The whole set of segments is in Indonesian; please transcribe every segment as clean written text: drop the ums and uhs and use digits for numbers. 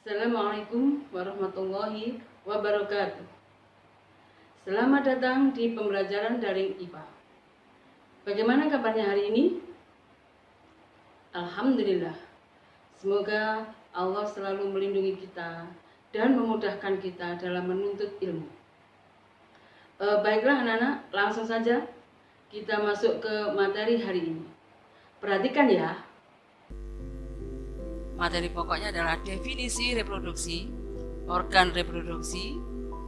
Assalamualaikum warahmatullahi wabarakatuh. Selamat datang di pembelajaran daring IPA. Bagaimana kabarnya hari ini? Alhamdulillah. Semoga Allah selalu melindungi kita dan memudahkan kita dalam menuntut ilmu. Baiklah anak-anak, langsung saja kita masuk ke materi hari ini. Perhatikan ya. Materi pokoknya adalah definisi reproduksi, organ reproduksi,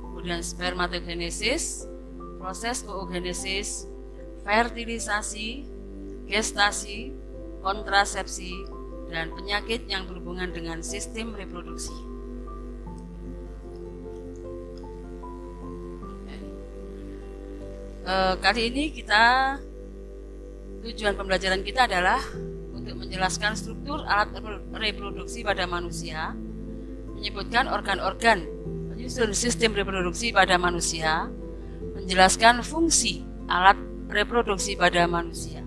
kemudian spermatogenesis, proses oogenesis, fertilisasi, gestasi, kontrasepsi, dan penyakit yang berhubungan dengan sistem reproduksi. Kali ini tujuan pembelajaran kita adalah untuk menjelaskan struktur alat reproduksi pada manusia, menyebutkan organ-organ penyusun sistem reproduksi pada manusia, menjelaskan fungsi alat reproduksi pada manusia.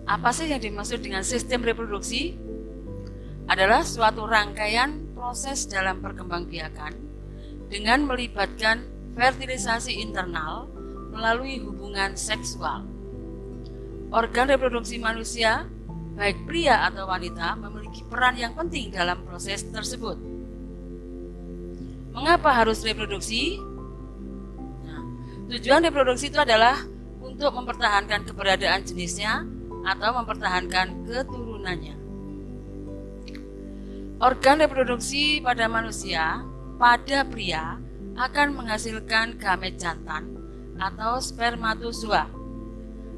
Apa sih yang dimaksud dengan sistem reproduksi? Adalah suatu rangkaian proses dalam perkembangbiakan dengan melibatkan fertilisasi internal melalui hubungan seksual. Organ reproduksi manusia, baik pria atau wanita, memiliki peran yang penting dalam proses tersebut. Mengapa harus reproduksi? Tujuan reproduksi itu adalah untuk mempertahankan keberadaan jenisnya atau mempertahankan keturunannya. Organ reproduksi pada manusia, pada pria, akan menghasilkan gamet jantan atau spermatozoa.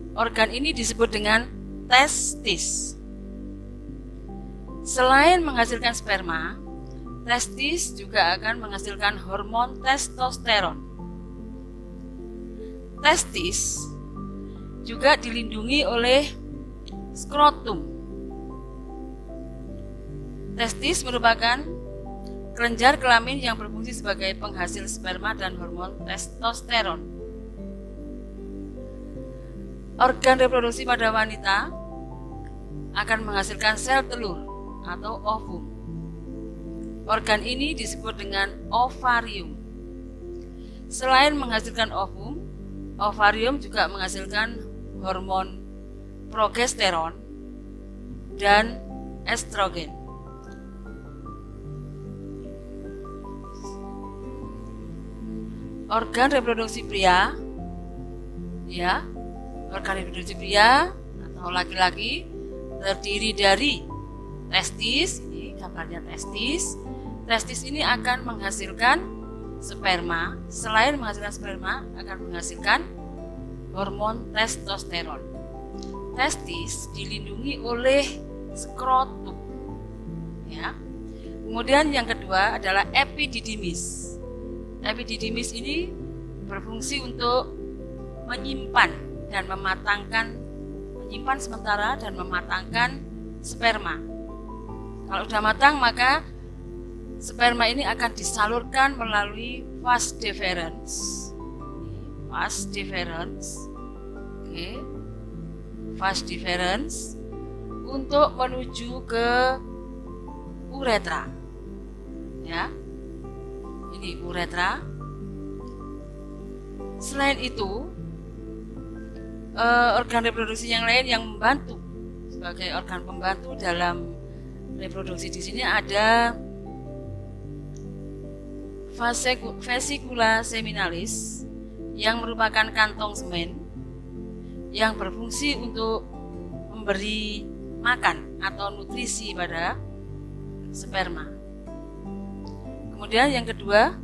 Organ ini disebut dengan testis. Selain menghasilkan sperma, testis juga akan menghasilkan hormon testosteron. Testis juga dilindungi oleh skrotum. Testis merupakan kelenjar kelamin yang berfungsi sebagai penghasil sperma dan hormon testosteron. Organ reproduksi pada wanita akan menghasilkan sel telur atau ovum. Organ ini disebut dengan ovarium. Selain menghasilkan ovum, ovarium juga menghasilkan hormon progesteron dan estrogen. Organ reproduksi pria, organ reproduksi pria atau laki-laki terdiri dari testis, ini gambarnya testis. Testis ini akan menghasilkan sperma. Selain menghasilkan sperma, akan menghasilkan hormon testosteron. Testis dilindungi oleh skrotum. Kemudian yang kedua adalah epididymis. Epididymis ini berfungsi untuk menyimpan sementara dan mematangkan sperma. Kalau sudah matang, maka sperma ini akan disalurkan melalui vas deferens. Vas deferens untuk menuju ke uretra. Ini uretra. Selain itu, organ reproduksi yang lain yang membantu sebagai organ pembantu dalam reproduksi di sini ada vesicula seminalis yang merupakan kantong semen yang berfungsi untuk memberi makan atau nutrisi pada sperma. Kemudian yang kedua,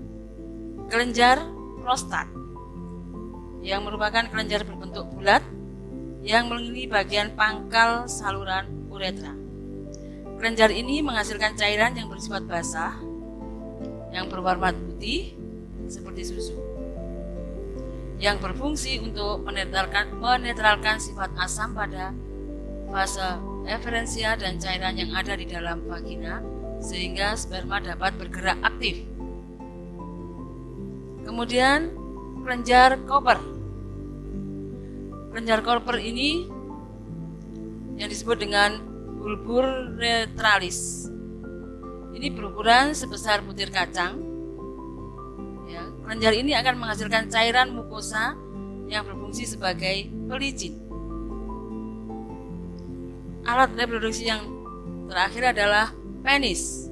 kelenjar prostat yang merupakan kelenjar berbentuk bulat yang mengelilingi bagian pangkal saluran uretra. Kelenjar ini menghasilkan cairan yang bersifat basah yang berwarna putih seperti susu, yang berfungsi untuk menetralkan sifat asam pada fase eferensia dan cairan yang ada di dalam vagina sehingga sperma dapat bergerak aktif. Kemudian kelenjar Cooper. Kelenjar Cooper ini yang disebut dengan bulbur retralis Ini berukuran sebesar butir kacang. Ya, kelenjar ini akan menghasilkan cairan mukosa yang berfungsi sebagai pelicin. Alat reproduksi yang terakhir adalah penis,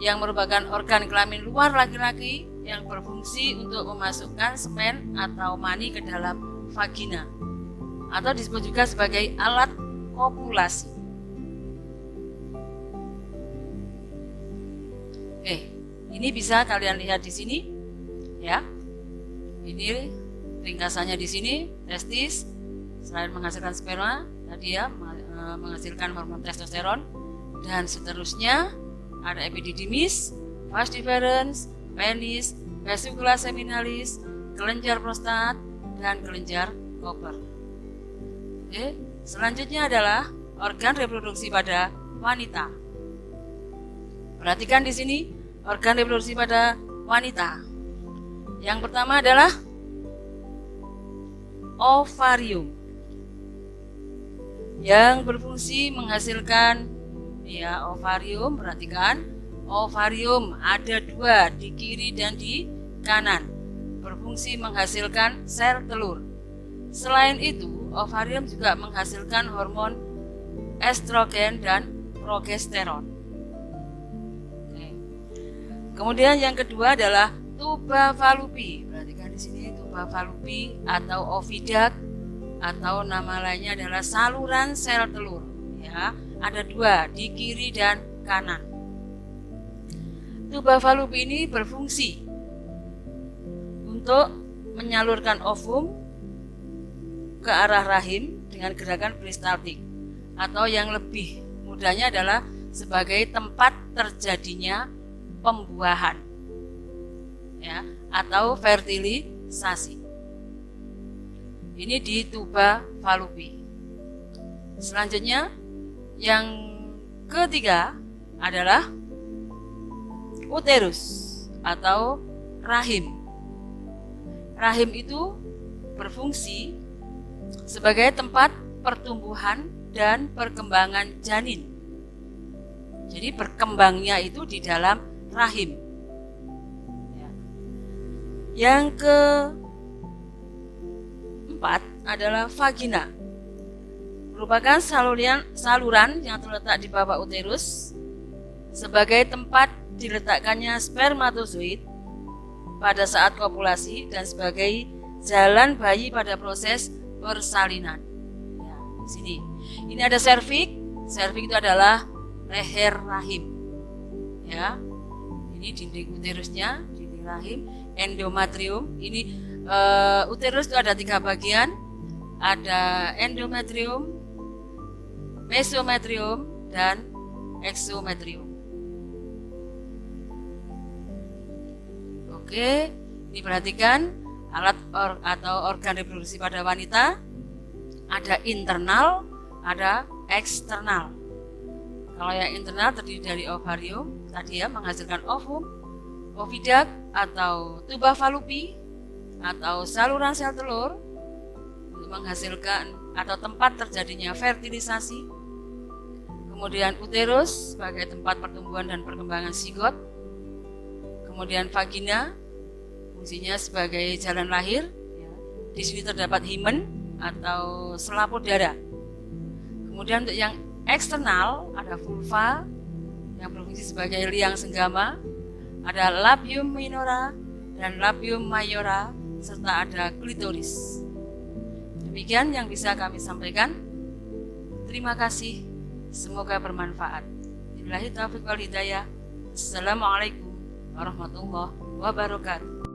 yang merupakan organ kelamin luar laki-laki yang berfungsi untuk memasukkan semen atau mani ke dalam vagina, atau disebut juga sebagai alat kopulasi. Ini bisa kalian lihat di sini, ya. Ini ringkasannya di sini, testis selain menghasilkan sperma, tadi ya menghasilkan hormon testosteron, dan seterusnya ada epididymis, vas deferens, penis, vesicula seminalis, kelenjar prostat, dan kelenjar Cooper. Selanjutnya adalah organ reproduksi pada wanita. Perhatikan di sini organ reproduksi pada wanita. Yang pertama adalah ovarium, yang berfungsi menghasilkan, ya, ovarium. Perhatikan, ovarium ada 2 di kiri dan di kanan, berfungsi menghasilkan sel telur. Selain itu, ovarium juga menghasilkan hormon estrogen dan progesteron. Kemudian yang kedua adalah tuba Fallopi. Perhatikan di sini, tuba Fallopi atau oviduct, atau nama lainnya adalah saluran sel telur. Ya, ada 2 di kiri dan kanan. Tuba Fallopi ini berfungsi untuk menyalurkan ovum ke arah rahim dengan gerakan peristaltik, atau yang lebih mudahnya adalah sebagai tempat terjadinya pembuahan, ya, atau fertilisasi. Ini di tuba Fallopi. Selanjutnya yang ketiga adalah uterus atau rahim. Rahim itu berfungsi sebagai tempat pertumbuhan dan perkembangan janin. Jadi berkembangnya itu di dalam rahim. Yang keempat adalah vagina, merupakan saluran yang terletak di bawah uterus sebagai tempat diletakkannya spermatozoid pada saat kopulasi dan sebagai jalan bayi pada proses persalinan. Ya, di sini. Ini ada serviks. Serviks itu adalah leher rahim. Ya. Ini dinding uterusnya, dinding rahim. Endometrium, ini uterus itu ada 3 bagian, ada endometrium, mesometrium, dan exometrium. Oke, ini perhatikan alat atau organ reproduksi pada wanita. Ada internal, ada eksternal. Kalau yang internal terdiri dari ovarium, tadi ya, menghasilkan ovum, oviduct atau tuba Fallopi atau saluran sel telur untuk menghasilkan atau tempat terjadinya fertilisasi. Kemudian uterus sebagai tempat pertumbuhan dan perkembangan zigot. Kemudian vagina fungsinya sebagai jalan lahir. Di sini terdapat himen atau selaput darah. Kemudian untuk yang eksternal ada vulva yang berfungsi sebagai liang senggama, ada labium minora dan labium mayora, serta ada klitoris. Demikian yang bisa kami sampaikan. Terima kasih. Semoga bermanfaat. Billahi taufiq wal hidayah. Assalamualaikum warahmatullahi wabarakatuh.